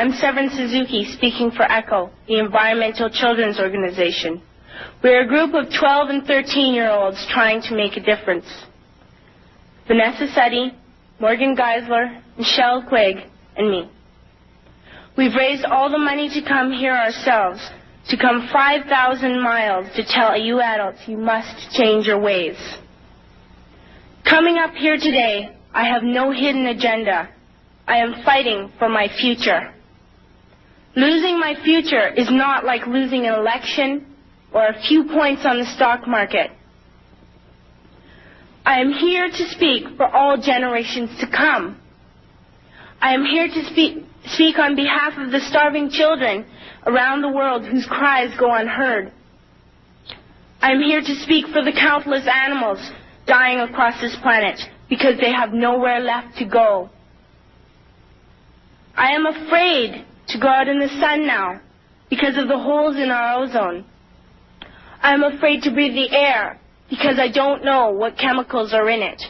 I'm Severin Suzuki, speaking for ECHO, the Environmental Children's Organization. We're a group of 12 and 13-year-olds trying to make a difference. Vanessa Suddy, Morgan Geisler, Michelle Quigg, and me. We've raised all the money to come here ourselves, to come 5,000 miles to tell you adults you must change your ways. Coming up here today, I have no hidden agenda. I am fighting for my future. Losing my future is not like losing an election or a few points on the stock market. I am here to speak for all generations to come. I am here to speak on behalf of the starving children around the world whose cries go unheard. I am here to speak for the countless animals dying across this planet because they have nowhere left to go. I am afraid to go out in the sun now because of the holes in our ozone. I am afraid to breathe the air because I don't know what chemicals are in it.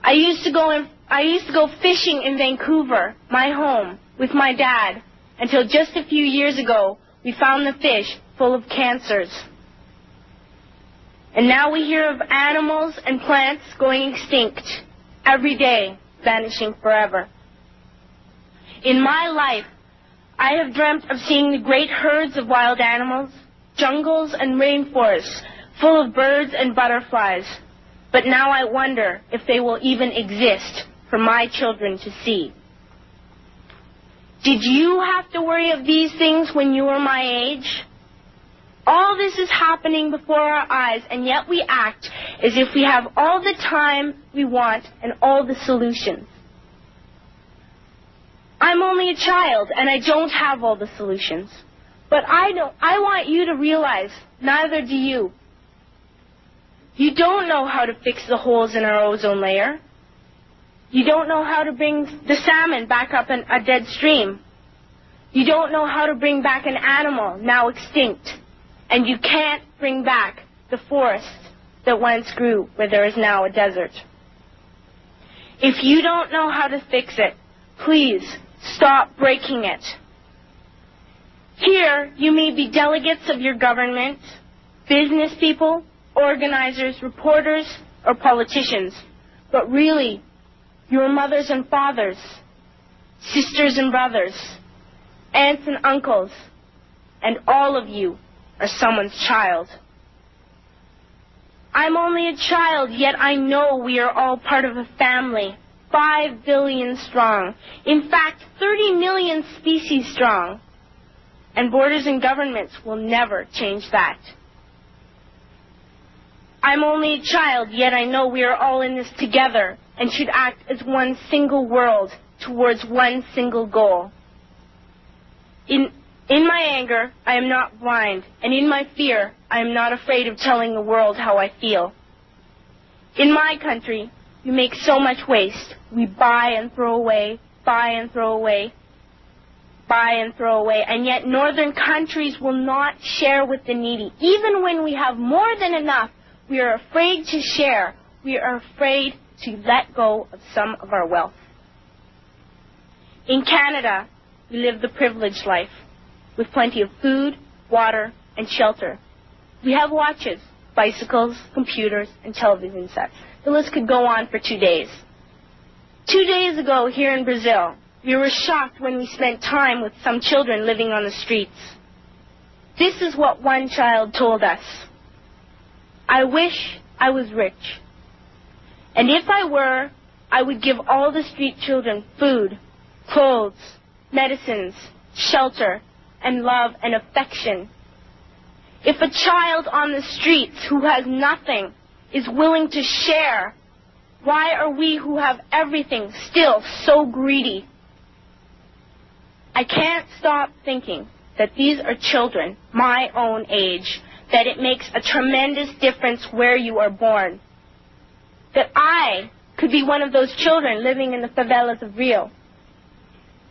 I used to go fishing in Vancouver, my home, with my dad, until just a few years ago we found the fish full of cancers. And now we hear of animals and plants going extinct every day, vanishing forever. In my life, I have dreamt of seeing the great herds of wild animals, jungles and rainforests full of birds and butterflies. But now I wonder if they will even exist for my children to see. Did you have to worry of these things when you were my age? All this is happening before our eyes, and yet we act as if we have all the time we want and all the solutions. I'm only a child, and I don't have all the solutions. But I want you to realize, neither do you. You don't know how to fix the holes in our ozone layer. You don't know how to bring the salmon back up in a dead stream. You don't know how to bring back an animal now extinct. And you can't bring back the forest that once grew where there is now a desert. If you don't know how to fix it, please stop breaking it. Here, you may be delegates of your government, business people, organizers, reporters, or politicians, but really, your mothers and fathers, sisters and brothers, aunts and uncles, and all of you are someone's child. I'm only a child, yet I know we are all part of a family, 5 billion strong. In fact, 30 million species strong. And borders and governments will never change that. I'm only a child, yet I know we are all in this together and should act as one single world towards one single goal. In my anger, I am not blind, and in my fear, I am not afraid of telling the world how I feel. In my country, we make so much waste. We buy and throw away, buy and throw away, buy and throw away, and yet northern countries will not share with the needy. Even when we have more than enough, we are afraid to share. We are afraid to let go of some of our wealth. In Canada, we live the privileged life, with plenty of food, water, and shelter. We have watches, bicycles, computers, and television sets. The list could go on for 2 days. 2 days ago, here in Brazil, we were shocked when we spent time with some children living on the streets. This is what one child told us. I wish I was rich. And if I were, I would give all the street children food, clothes, medicines, shelter, and love and affection. If a child on the streets who has nothing is willing to share, why are we who have everything still so greedy? I can't stop thinking that these are children my own age, that it makes a tremendous difference where you are born. That I could be one of those children living in the favelas of Rio.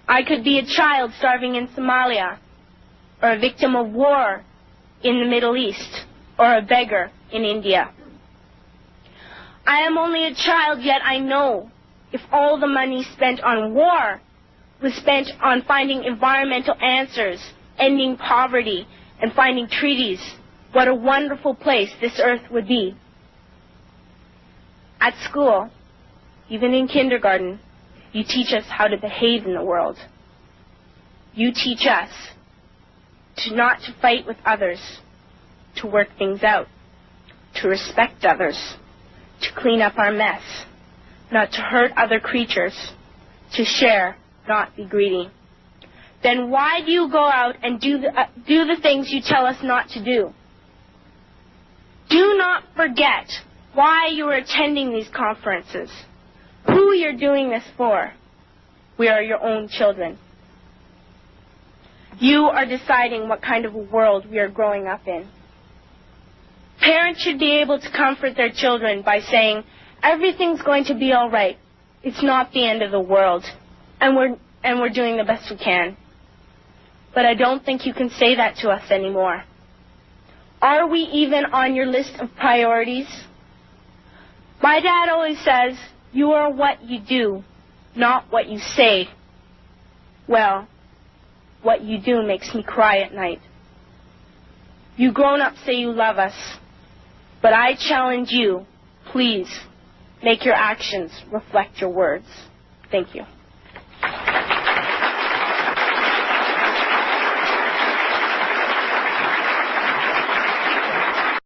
I could be a child starving in Somalia, or a victim of war in the Middle East, or a beggar in India. I am only a child, yet I know if all the money spent on war was spent on finding environmental answers, ending poverty, and finding treaties, what a wonderful place this earth would be. At school, even in kindergarten, you teach us how to behave in the world. You teach us to not to fight with others, to work things out, to respect others, to clean up our mess, not to hurt other creatures, to share, not be greedy. Then why do you go out and do the things you tell us not to do? Do not forget why you are attending these conferences, who you're doing this for. We are your own children. You are deciding what kind of a world we are growing up in. Parents should be able to comfort their children by saying, everything's going to be all right. It's not the end of the world, and we're doing the best we can. But I don't think you can say that to us anymore. Are we even on your list of priorities? My dad always says, you are what you do, not what you say. Well, what you do makes me cry at night. You grown-ups say you love us, but I challenge you, please, make your actions reflect your words. Thank you.